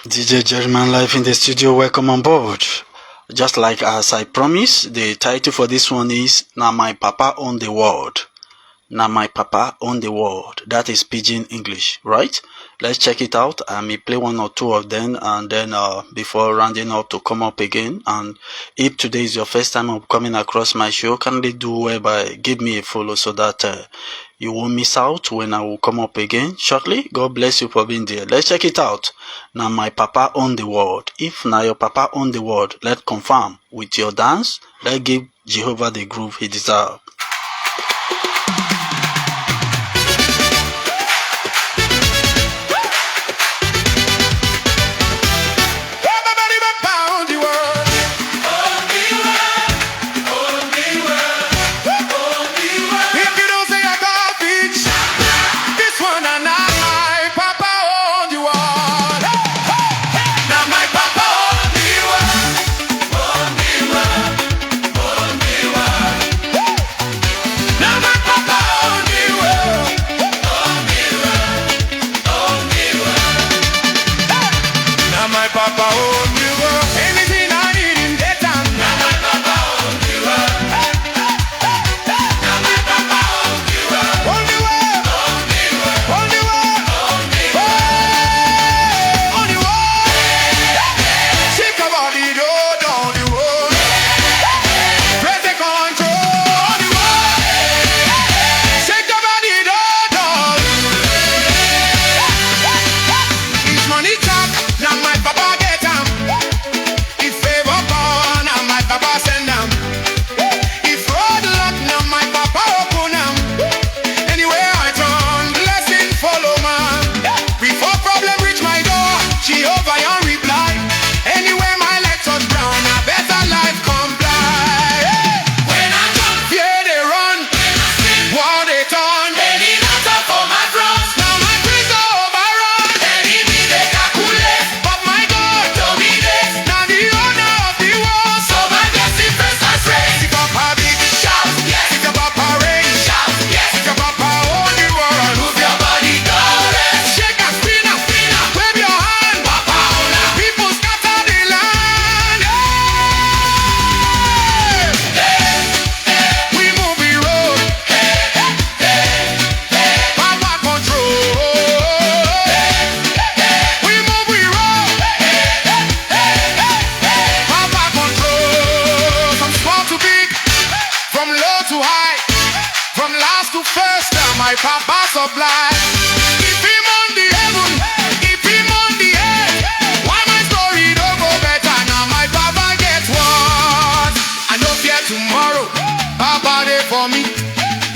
DJ Jerryman live in the studio. Welcome on board. Just like as I promised, the title for this one is Now My Papa Own the World. Now My Papa Own the World. That is Pidgin English, right? Let's check it out. I may play one or two of them and then before rounding up to come up again. And if today is your first time of coming across my show, kindly do well by give me a follow so that you won't miss out when I will come up again shortly. God bless you for being there. Let's check it out. Now my papa own the world. If now your papa own the world, let's confirm with your dance. Let's give Jehovah the groove he deserves.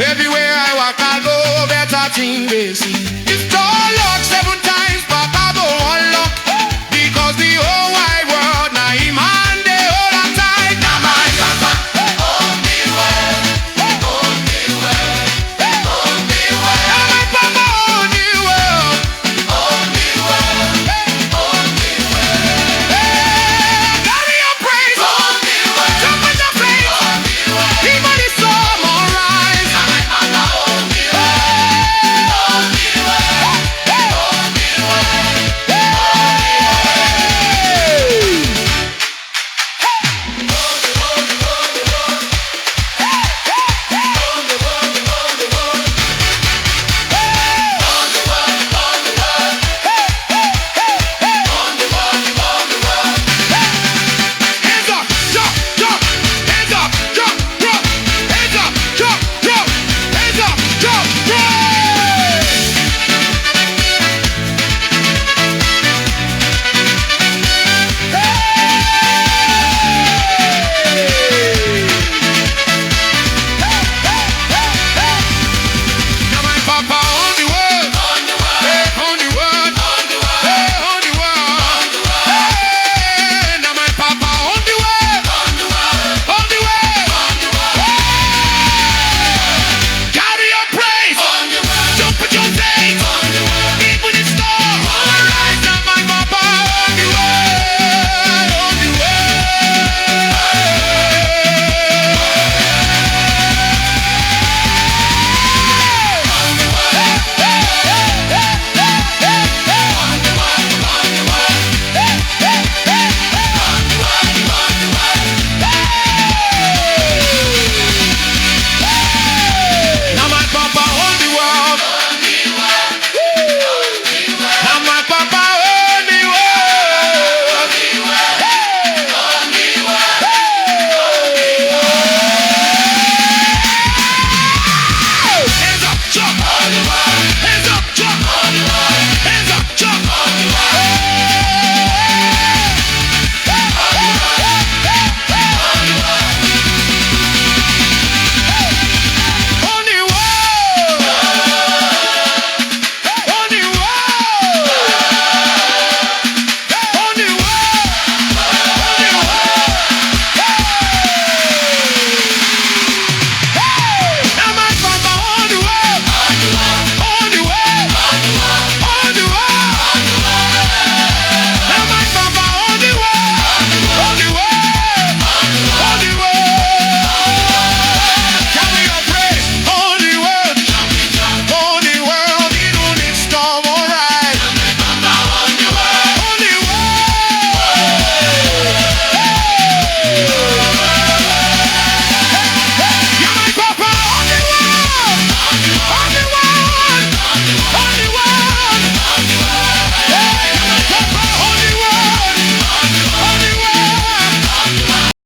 Everywhere I walk, I go better thing they see. It's all